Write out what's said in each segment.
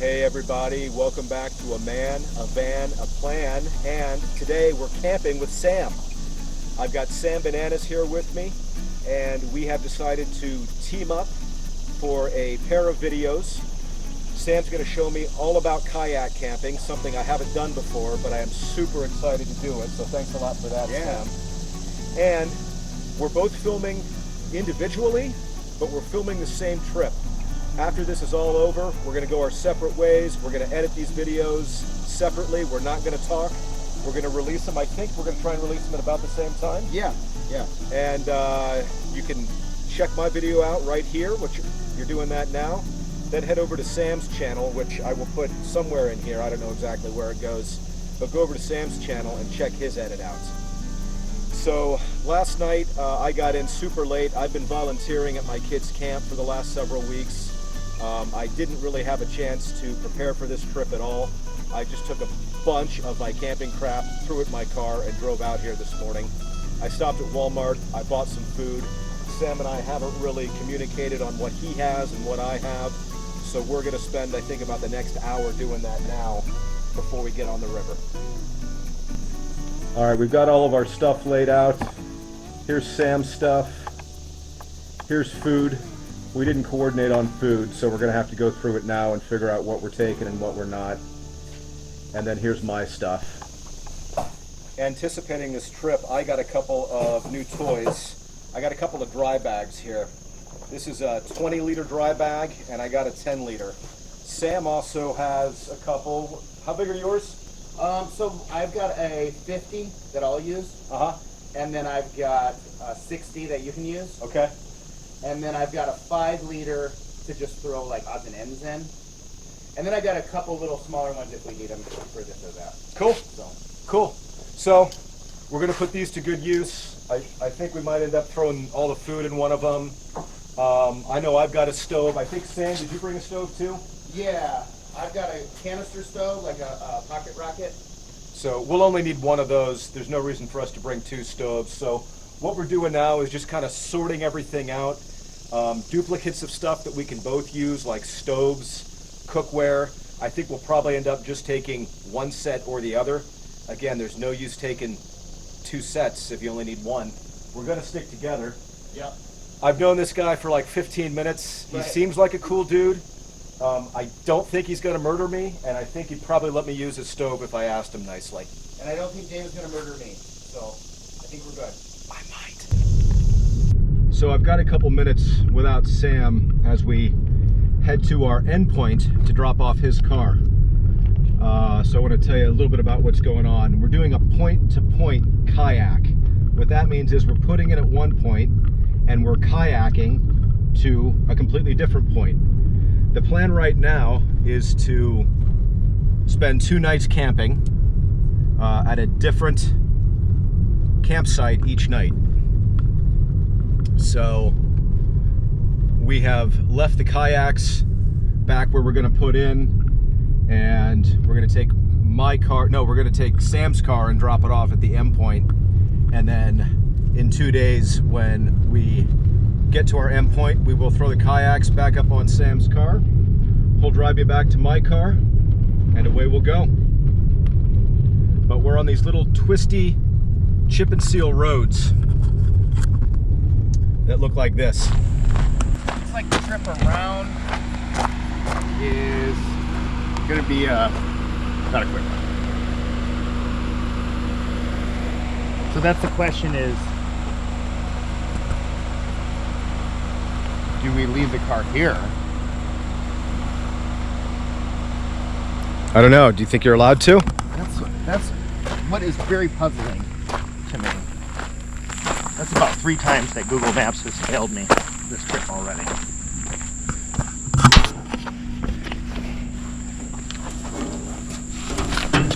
Hey everybody, welcome back to A Man, a Van, a Plan, and today we're camping with Sam. I've got Sam Bananas here with me, and we have decided to team up for a pair of videos. Sam's going to show me all about kayak camping, something I haven't done before, but I am super excited to do it, so thanks a lot for that, Sam. And we're both filming individually, but we're filming the same trip. After this is all over, we're going to go our separate ways. We're going to edit these videos separately. We're not going to talk. We're going to release them. I think we're going to try and release them at about the same time. Yeah. And you can check my video out right here, which you're doing that now. Then head over to Sam's channel, which I will put somewhere in here. I don't know exactly where it goes. But go over to Sam's channel and check his edit out. So last night I got in super late. I've been volunteering at my kids' camp for the last several weeks. I didn't really have a chance to prepare for this trip at all. I just took a bunch of my camping crap, threw it in my car, and drove out here this morning. I stopped at Walmart, I bought some food. Sam and I haven't really communicated on what he has and what I have, so we're going to spend, I think, about the next hour doing that now before we get on the river. All right, we've got all of our stuff laid out. Here's Sam's stuff. Here's food. We didn't coordinate on food, so we're going to have to go through it now and figure out what we're taking and what we're not. And then here's my stuff. Anticipating this trip, I got a couple of new toys. I got a couple of dry bags here. This is a 20-liter dry bag, and I got a 10-liter. Sam also has a couple. How big are yours? So I've got a 50 that I'll use. And then I've got a 60 that you can use. Okay. And then I've got a 5-liter to just throw like odds and ends in. And then I got a couple little smaller ones if we need them for this or that. Cool. Cool. So we're going to put these to good use. I think we might end up throwing all the food in one of them. I know I've got a stove. I think, Sam, did you bring a stove too? Yeah. I've got a canister stove, like a pocket rocket. So we'll only need one of those. There's no reason for us to bring two stoves. So what we're doing now is just kind of sorting everything out. Duplicates of stuff that we can both use, like stoves, cookware. I think we'll probably end up just taking one set or the other. Again, there's no use taking two sets if you only need one. We're going to stick together. Yep. I've known this guy for like 15 minutes. He Right. seems like a cool dude. I don't think he's going to murder me, and I think he'd probably let me use his stove if I asked him nicely. And I don't think Dave's going to murder me. So I think we're good. I might. So I've got a couple minutes without Sam as we head to our endpoint to drop off his car. So I want to tell you a little bit about what's going on. We're doing a point-to-point kayak. What that means is we're putting it at one point and we're kayaking to a completely different point. The plan right now is to spend 2 nights camping at a different campsite each night. So we have left the kayaks back where we're going to put in, and we're going to take we're going to take Sam's car and drop it off at the end point. And then in 2 days, when we get to our end point, we will throw the kayaks back up on Sam's car. He'll drive you back to my car, and away we'll go. But we're on these little twisty chip and seal roads that look like this. Looks like the trip around is going to be not a quick one. So that's the question is, do we leave the car here? I don't know. Do you think you're allowed to? That's what is very puzzling to me. That's about 3 times that Google Maps has failed me this trip already.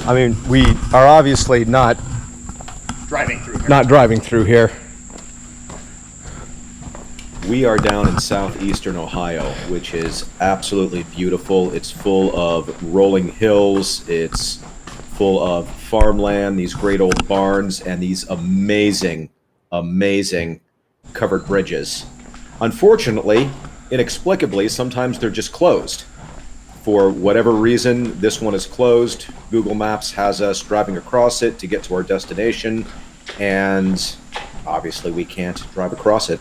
I mean, we are obviously not Driving through here. driving through here. We are down in southeastern Ohio, which is absolutely beautiful. It's full of rolling hills. It's full of farmland, these great old barns, and these amazing covered bridges. Unfortunately, inexplicably, sometimes they're just closed. For whatever reason, this one is closed. Google Maps has us driving across it to get to our destination, and obviously we can't drive across it.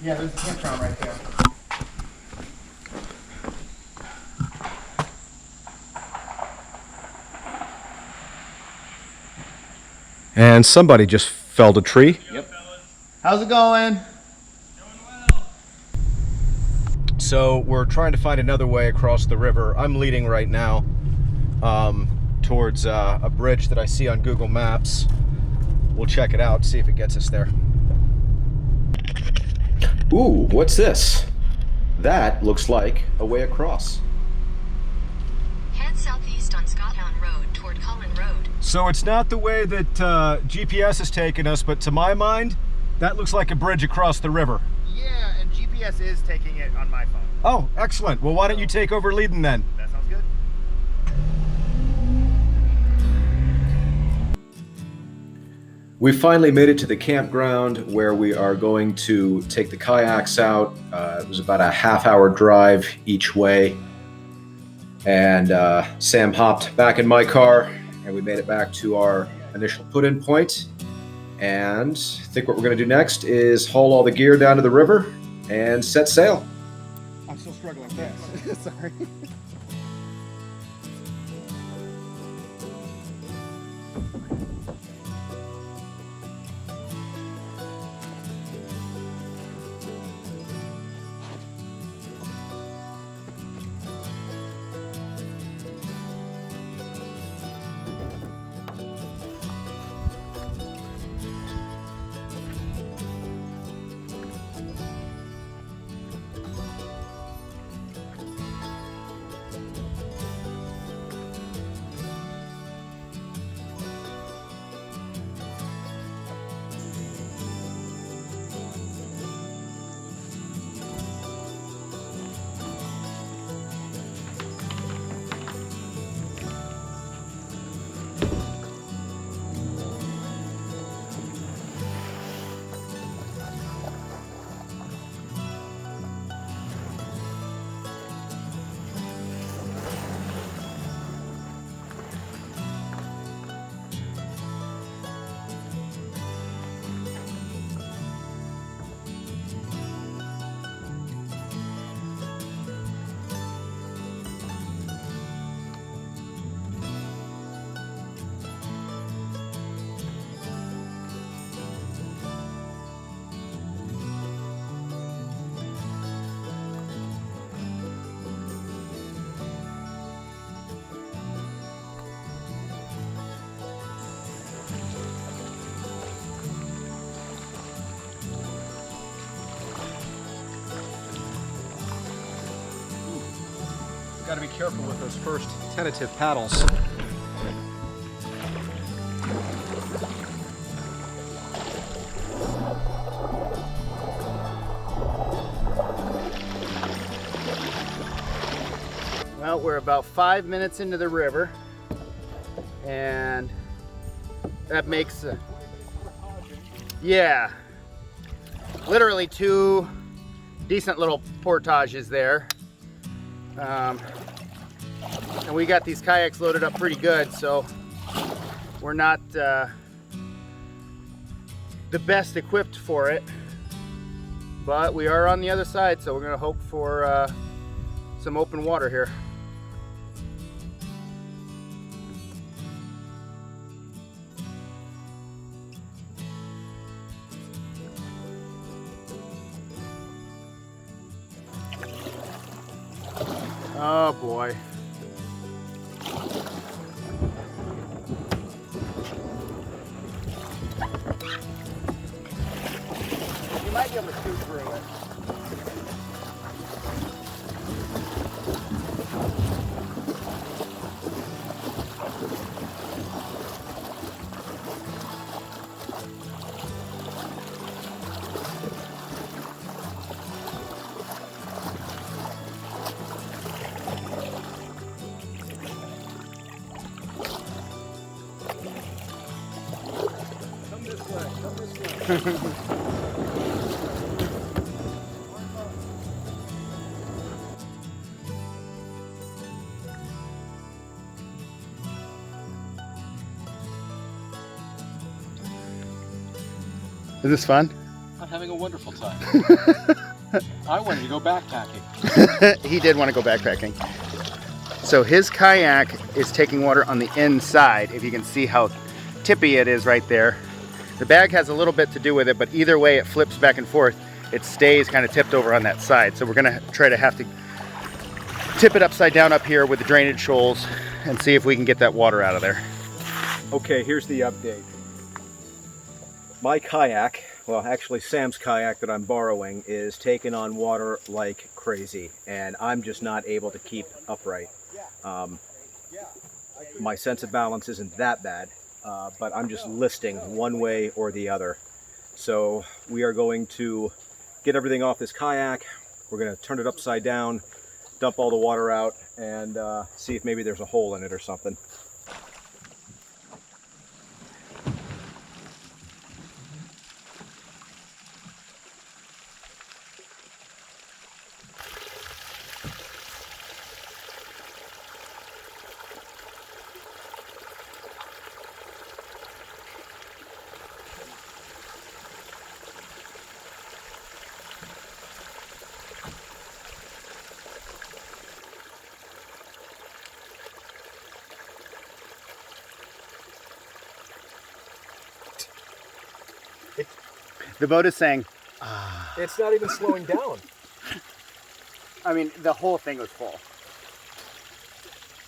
Yeah, there's a campground right there. And somebody just felled a tree. Yep. How's it going? So we're trying to find another way across the river. I'm leading right now towards a bridge that I see on Google Maps. We'll check it out, see if it gets us there. Ooh, what's this? That looks like a way across. Head southeast on Scottown Road toward Cullen Road. So it's not the way that GPS has taken us, but to my mind, that looks like a bridge across the river. Yeah, and GPS is taking it on my phone. Oh, excellent. Well, why don't you take over leading then? That sounds good. We finally made it to the campground where we are going to take the kayaks out. It was about a half-hour drive each way. And Sam hopped back in my car, and we made it back to our initial put-in point. And I think what we're going to do next is haul all the gear down to the river and set sail. I'm still struggling fast. Sorry. Got to be careful with those first tentative paddles. Well, we're about 5 minutes into the river, and that makes yeah, literally 2 decent little portages there. And we got these kayaks loaded up pretty good, so we're not the best equipped for it, but we are on the other side, so we're gonna hope for some open water here. Oh boy. You might be able to shoot through it. Is this fun? I'm having a wonderful time. I wanted to go backpacking. He did want to go backpacking. So his kayak is taking water on the inside, if you can see how tippy it is right there. The bag has a little bit to do with it, but either way it flips back and forth, it stays kind of tipped over on that side. So we're gonna try to have to tip it upside down up here with the drainage shoals and see if we can get that water out of there. Okay, here's the update. My kayak, well actually Sam's kayak that I'm borrowing, is taking on water like crazy, and I'm just not able to keep upright. My sense of balance isn't that bad, but I'm just listing one way or the other. So we are going to get everything off this kayak, we're going to turn it upside down, dump all the water out, and see if maybe there's a hole in it or something. The boat is saying, It's not even slowing down. I mean, the whole thing was full.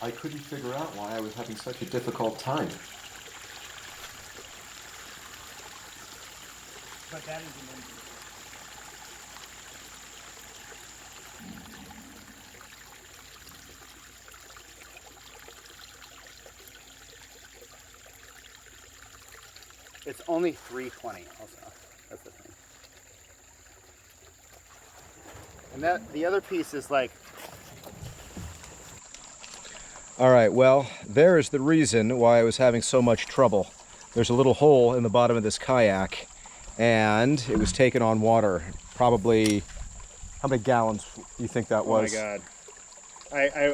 I couldn't figure out why I was having such a difficult time. But that is It's only 320 also. That's the thing. And that the other piece is like, All right, well, there is the reason why I was having so much trouble. There's a little hole in the bottom of this kayak, and it was taking on water. Probably, how many gallons do you think that was? oh my god.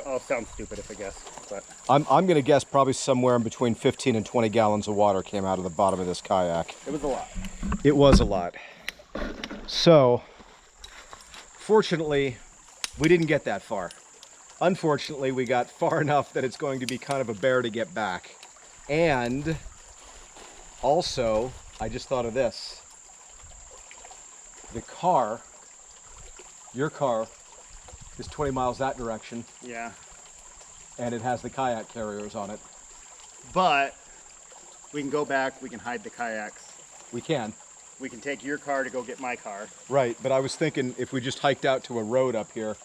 I'll sound stupid if I guess, but I'm going to guess probably somewhere in between 15 and 20 gallons of water came out of the bottom of this kayak. it was a lot. It was a lot. So, fortunately, we didn't get that far. Unfortunately, we got far enough that it's going to be kind of a bear to get back. And also, I just thought of this. The car, your car, is 20 miles that direction, Yeah. and it has the kayak carriers on it. But we can go back, we can hide the kayaks. We can. We can take your car to go get my car. Right, but I was thinking if we just hiked out to a road up here,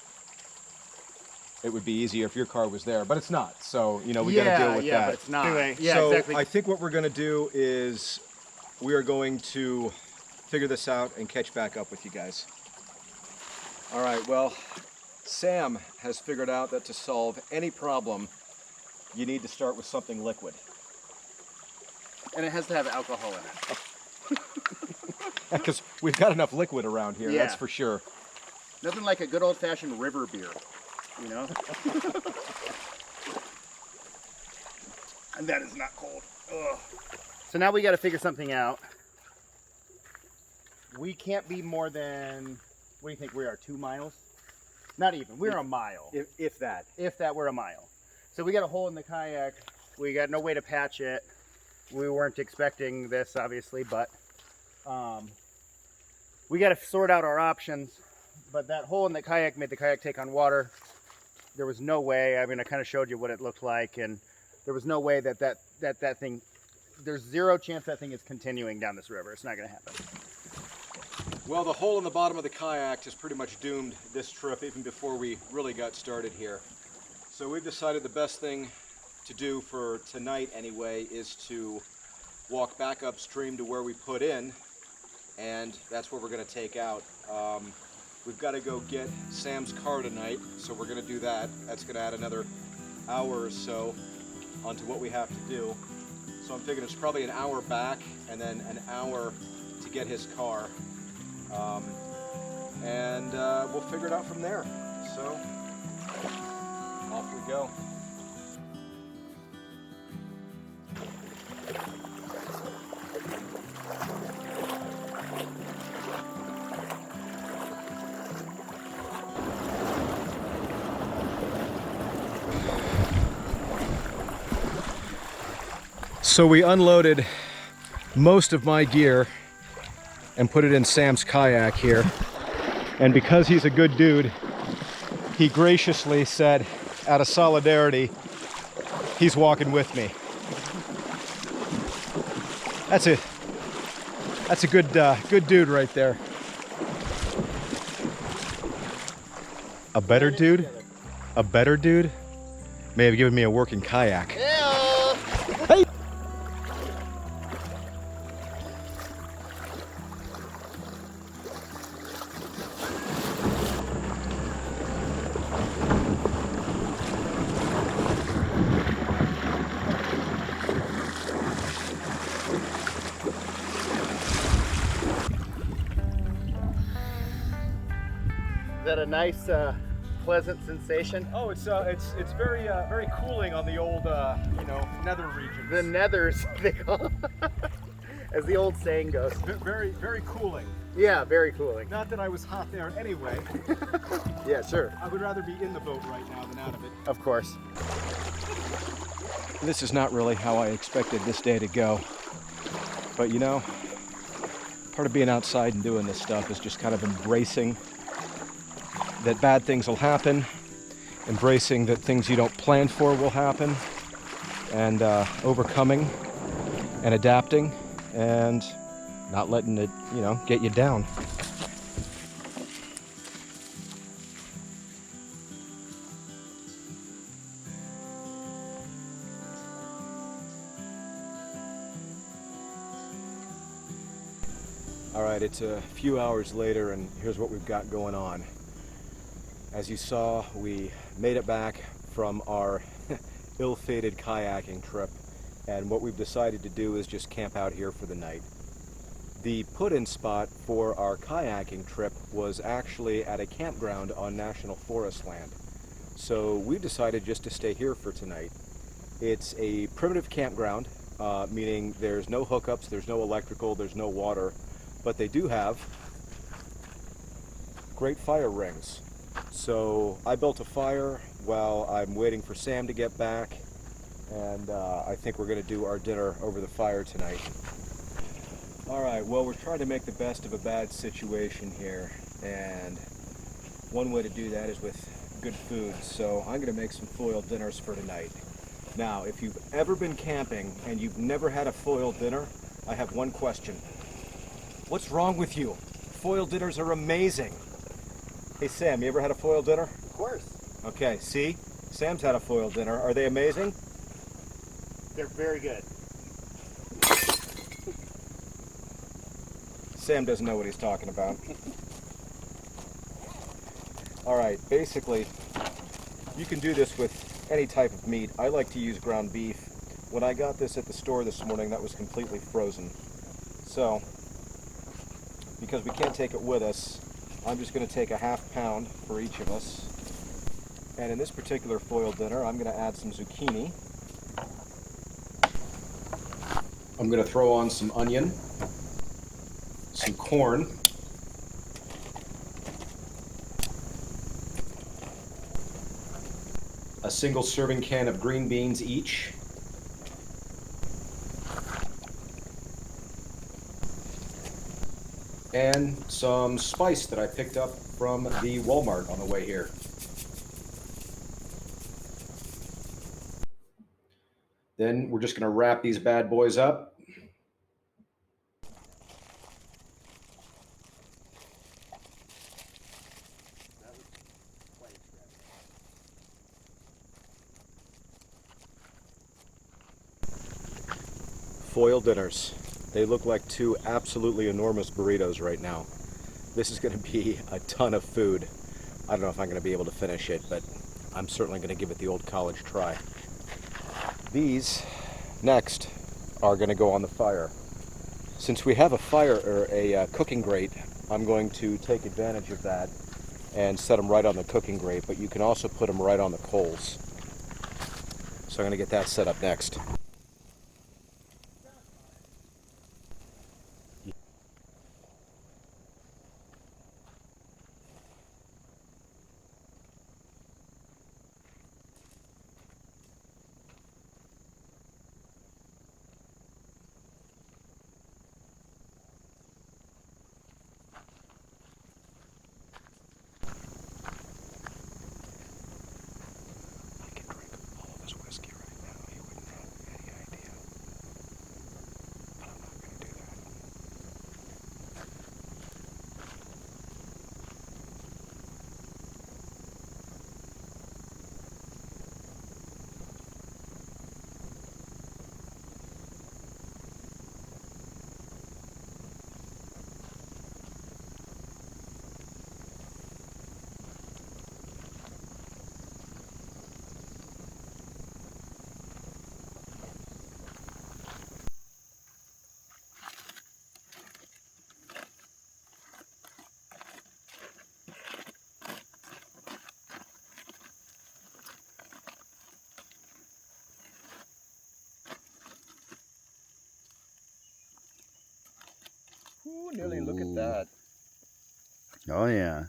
it would be easier if your car was there, but it's not. So, you know, we got to deal with that. But it's not. Anyway, yeah, so exactly. I think what we're going to do is we are going to figure this out and catch back up with you guys. All right, well, Sam has figured out that to solve any problem, you need to start with something liquid. And it has to have alcohol in it. Because we've got enough liquid around here, that's Yeah. for sure. Nothing like a good old-fashioned river beer, you know? And that is not cold. Ugh. So now we got to figure something out. We can't be more than, what do you think we are, 2 miles? Not even, we're a mile. If that. If that were a mile. So we got a hole in the kayak. We got no way to patch it. We weren't expecting this, obviously, but we got to sort out our options. But that hole in the kayak made the kayak take on water. There was no way. I mean, I kind of showed you what it looked like, and there was no way that thing. There's zero chance that thing is continuing down this river. It's not going to happen. Well, the hole in the bottom of the kayak has pretty much doomed this trip even before we really got started here. So we've decided the best thing to do for tonight anyway is to walk back upstream to where we put in, and that's where we're going to take out. We've got to go get Sam's car tonight, so we're going to do that. That's going to add another hour or so onto what we have to do. So I'm thinking it's probably an hour back and then an hour to get his car. And we'll figure it out from there. So, off we go. So we unloaded most of my gear and put it in Sam's kayak here. And because he's a good dude, he graciously said, out of solidarity, he's walking with me. That's a good dude right there. A better dude may have given me a working kayak. Hey! Is that a nice, pleasant sensation? Oh, it's very very cooling on the old nether regions. The nethers, they call as the old saying goes. Very cooling. Yeah, very cooling. Not that I was hot there anyway. Yeah, sure. I would rather be in the boat right now than out of it. Of course. This is not really how I expected this day to go. But you know, part of being outside and doing this stuff is just kind of embracing that bad things will happen, embracing that things you don't plan for will happen, and overcoming and adapting and not letting it, get you down. All right, it's a few hours later, and here's what we've got going on. As you saw, we made it back from our ill-fated kayaking trip, and what we've decided to do is just camp out here for the night. The put-in spot for our kayaking trip was actually at a campground on National Forest land. So we decided just to stay here for tonight. It's a primitive campground, meaning there's no hookups, there's no electrical, there's no water, but they do have great fire rings. So I built a fire while I'm waiting for Sam to get back, and I think we're going to do our dinner over the fire tonight. Alright, well, we're trying to make the best of a bad situation here, and one way to do that is with good food, so I'm going to make some foiled dinners for tonight. Now, if you've ever been camping and you've never had a foiled dinner, I have one question. What's wrong with you? Foiled dinners are amazing. Hey Sam, you ever had a foiled dinner? Of course. Okay, see? Sam's had a foiled dinner. Are they amazing? They're very good. Sam doesn't know what he's talking about. Alright, basically, you can do this with any type of meat. I like to use ground beef. When I got this at the store this morning, that was completely frozen. So, because we can't take it with us, I'm just going to take a ½ pound for each of us. And in this particular foiled dinner, I'm going to add some zucchini. I'm going to throw on some onion, some corn, a single serving can of green beans each, and some spice that I picked up from the Walmart on the way here. Then we're just going to wrap these bad boys up. Foiled dinners. They look like two absolutely enormous burritos right now. This is going to be a ton of food. I don't know if I'm going to be able to finish it, but I'm certainly going to give it the old college try. These, next, are going to go on the fire. Since we have a fire, or a cooking grate, I'm going to take advantage of that and set them right on the cooking grate, but you can also put them right on the coals. So I'm going to get that set up next. Ooh, Nilly, look at that. Oh yeah.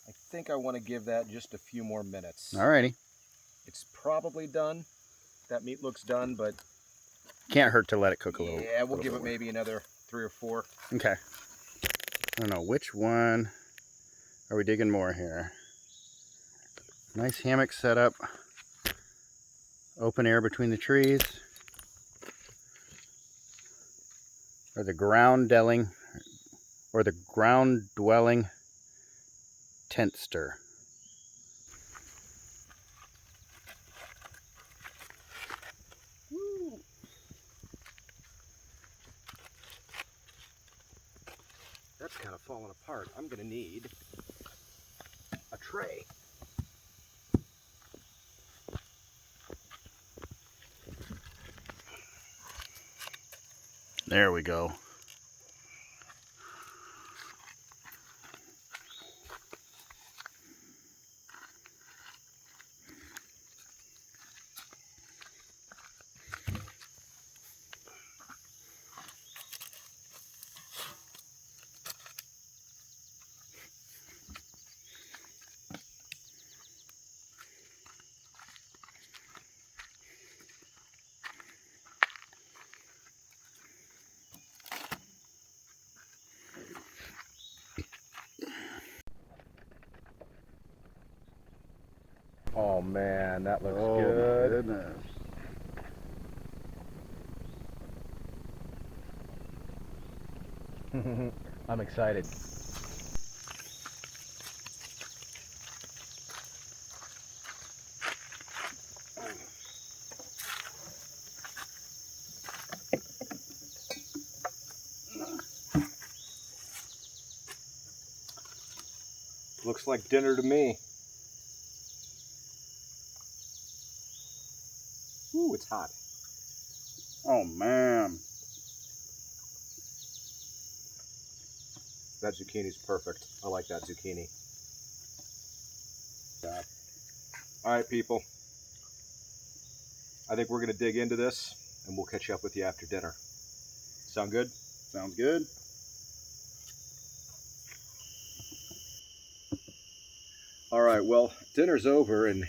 I think I want to give that just a few more minutes. Alrighty. It's probably done. That meat looks done, but Can't hurt to let it cook a little. yeah, we'll give bit it maybe another 3 or 4. Okay. I don't know which one are we digging more here. Nice hammock setup. Open air between the trees. Or the ground dwelling tentster. Woo. That's kind of falling apart. I'm going to need a tray. There we go. Oh man, that looks Oh good. my goodness. I'm excited. Looks like dinner to me. Ooh, it's hot. Oh man. That zucchini's perfect. I like that zucchini. All right, people. I think we're going to dig into this, and we'll catch up with you after dinner. Sound good? Sounds good. All right, well, dinner's over, and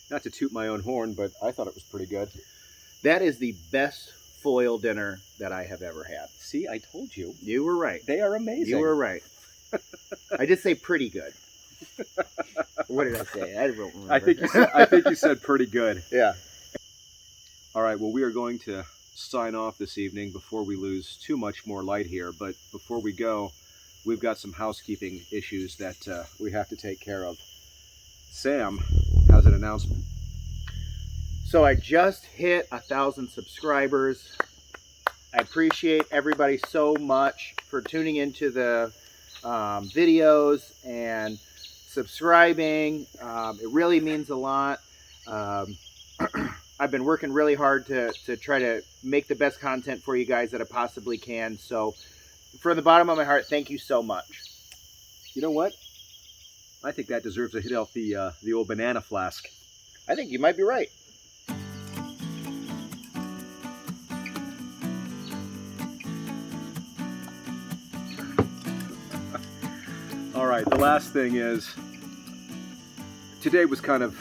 not to toot my own horn, but I thought it was pretty good. That is the best foil dinner that I have ever had. See, I told you. You were right. They are amazing. You were right. I did say pretty good. What did I say? I don't remember. I think you said pretty good. Yeah. All right, well, we are going to sign off this evening before we lose too much more light here. But before we go, we've got some housekeeping issues that we have to take care of. Sam has an announcement. So I just hit 1,000 subscribers. I appreciate everybody so much for tuning into the videos and subscribing. It really means a lot. I've been working really hard to try to make the best content for you guys that I possibly can. So from the bottom of my heart, thank you so much. You know what? I think that deserves a hit off the old banana flask. I think you might be right. All right, the last thing is, today was kind of,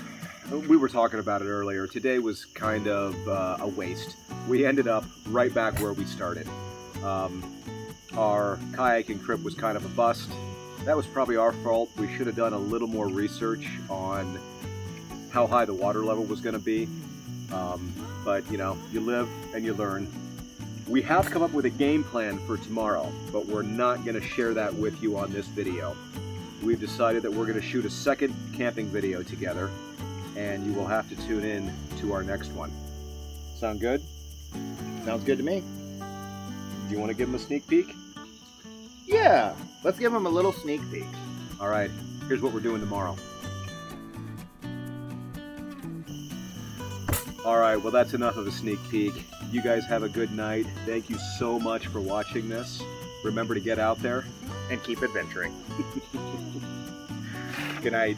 we were talking about it earlier, today was kind of a waste. We ended up right back where we started. Our kayaking trip was kind of a bust. That was probably our fault. We should have done a little more research on how high the water level was going to be. But, you know, you live and you learn. We have come up with a game plan for tomorrow, but we're not going to share that with you on this video. We've decided that we're going to shoot a second camping video together, and you will have to tune in to our next one. Sound good? Sounds good to me. Do you want to give them a sneak peek? Yeah, let's give them a little sneak peek. All right, here's what we're doing tomorrow. All right, well, that's enough of a sneak peek. You guys have a good night. Thank you so much for watching this. Remember to get out there And keep adventuring. Good night.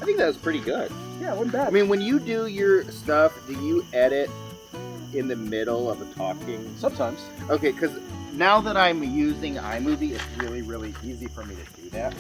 I think that was pretty good. Yeah, it wasn't bad. I mean, when you do your stuff, do you edit in the middle of a talking? Sometimes. Okay, because now that I'm using iMovie, it's really, really easy for me to do that.